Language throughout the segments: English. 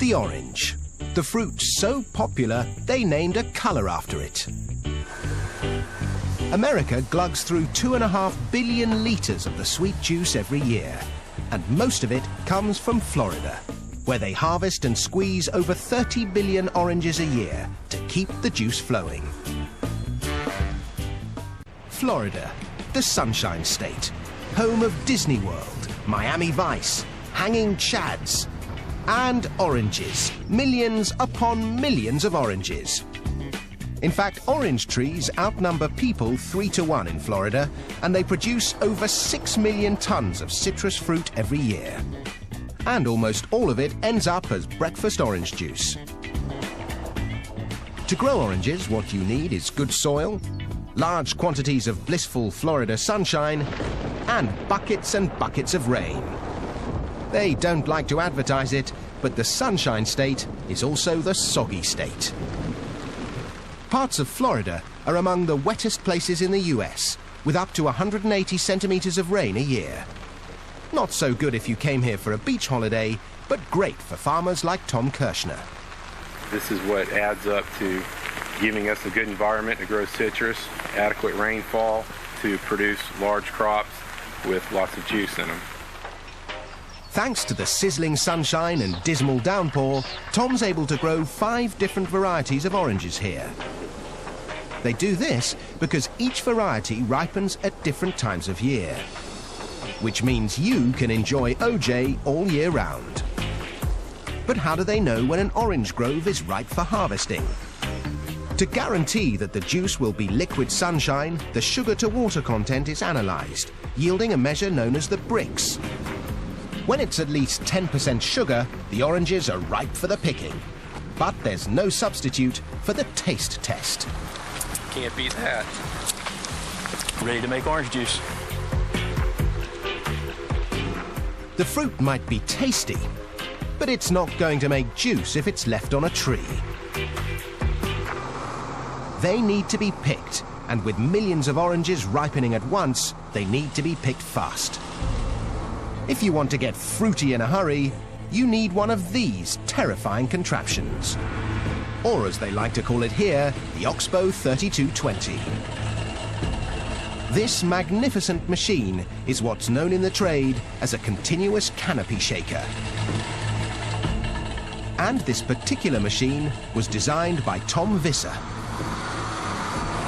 The orange. The fruit so popular, they named a colour after it. America glugs through 2.5 billion litres of the sweet juice every year, and most of it comes from Florida, where they harvest and squeeze over 30 billion oranges a year to keep the juice flowing. Florida, the Sunshine State, home of Disney World, Miami Vice, hanging chads, and oranges, millions upon millions of oranges. In fact, orange trees outnumber people 3 to 1 in Florida, and they produce over 6 million tons of citrus fruit every year. And almost all of it ends up as breakfast orange juice. To grow oranges, what you need is good soil, large quantities of blissful Florida sunshine, and buckets of rain. They don't like to advertise it, but the Sunshine State is also the soggy state. Parts of Florida are among the wettest places in the US, with up to 180 centimetres of rain a year. Not so good if you came here for a beach holiday, but great for farmers like Tom Kirshner. This is what adds up to giving us a good environment to grow citrus, adequate rainfall to produce large crops with lots of juice in them. Thanks to the sizzling sunshine and dismal downpour, Tom's able to grow 5 different varieties of oranges here. They do this because each variety ripens at different times of year, which means you can enjoy OJ all year round. But how do they know when an orange grove is ripe for harvesting? To guarantee that the juice will be liquid sunshine, the sugar-to-water content is analysed, yielding a measure known as the Brix. When it's at least 10% sugar, the oranges are ripe for the picking. But there's no substitute for the taste test. Can't beat that. Ready to make orange juice. The fruit might be tasty, but it's not going to make juice if it's left on a tree. They need to be picked, and with millions of oranges ripening at once, they need to be picked fast. If you want to get fruity in a hurry, you need one of these terrifying contraptions. Or as they like to call it here, the Oxbow 3220. This magnificent machine is what's known in the trade as a continuous canopy shaker. And this particular machine was designed by Tom Visser.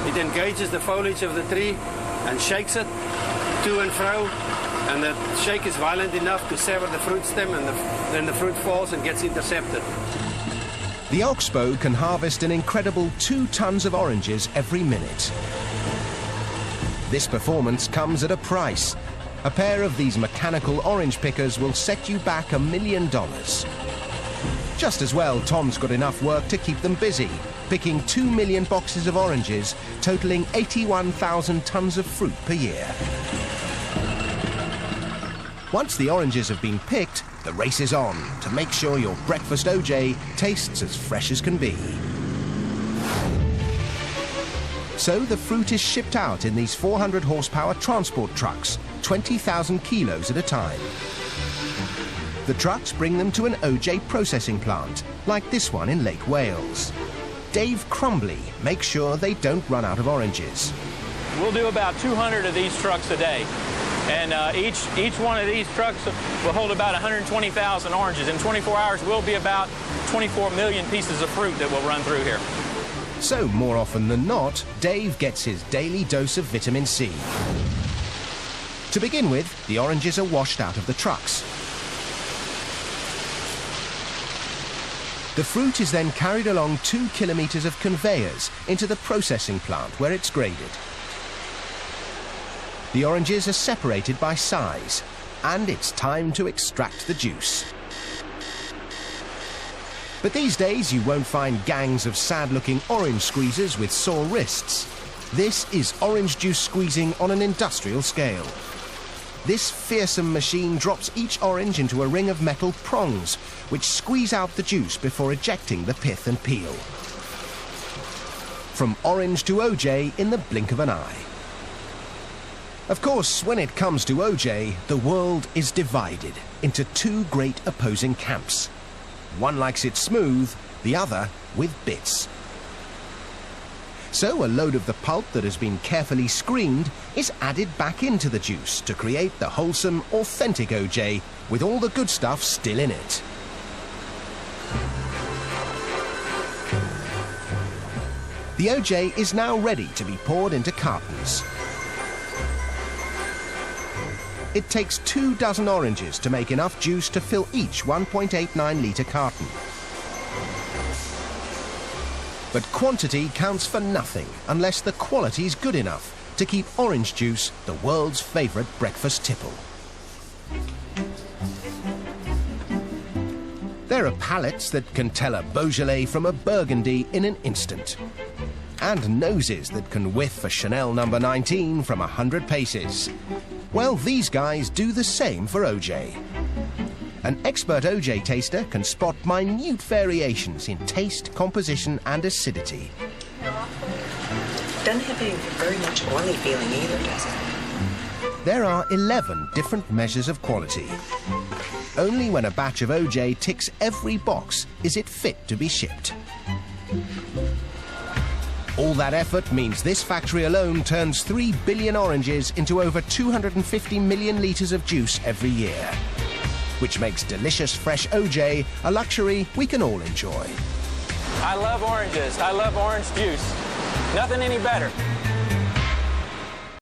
It engages the foliage of the tree and shakes it to and fro, and the shake is violent enough to sever the fruit stem, and then the fruit falls and gets intercepted. The Oxbow can harvest an incredible 2 tons of oranges every minute. This performance comes at a price. A pair of these mechanical orange pickers will set you back $1 million. Just as well, Tom's got enough work to keep them busy, picking 2 million boxes of oranges, totaling 81,000 tons of fruit per year. Once the oranges have been picked, the race is on to make sure your breakfast OJ tastes as fresh as can be. So the fruit is shipped out in these 400 horsepower transport trucks, 20,000 kilos at a time. The trucks bring them to an OJ processing plant, like this one in Lake Wales. Dave Crumbly makes sure they don't run out of oranges. We'll do about 200 of these trucks a day. And each one of these trucks will hold about 120,000 oranges. In 24 hours, we'll be about 24 million pieces of fruit that will run through here. So, more often than not, Dave gets his daily dose of vitamin C. To begin with, the oranges are washed out of the trucks. The fruit is then carried along 2 kilometers of conveyors into the processing plant where it's graded. The oranges are separated by size, and it's time to extract the juice. But these days you won't find gangs of sad-looking orange squeezers with sore wrists. This is orange juice squeezing on an industrial scale. This fearsome machine drops each orange into a ring of metal prongs, which squeeze out the juice before ejecting the pith and peel. From orange to OJ in the blink of an eye. Of course, when it comes to OJ, the world is divided into 2 great opposing camps. One likes it smooth, the other with bits. So a load of the pulp that has been carefully screened is added back into the juice to create the wholesome, authentic OJ with all the good stuff still in it. The OJ is now ready to be poured into cartons. It takes 24 oranges to make enough juice to fill each 1.89 litre carton. But quantity counts for nothing unless the quality's good enough to keep orange juice the world's favourite breakfast tipple. There are palates that can tell a Beaujolais from a Burgundy in an instant. And noses that can whiff a Chanel No. 19 from 100 paces. Well, these guys do the same for OJ. An expert OJ taster can spot minute variations in taste, composition and acidity. Doesn't have a very much oily feeling either, does it? There are 11 different measures of quality. Only when a batch of OJ ticks every box is it fit to be shipped. All that effort means this factory alone turns 3 billion oranges into over 250 million litres of juice every year, which makes delicious fresh OJ a luxury we can all enjoy. I love oranges. I love orange juice. Nothing any better.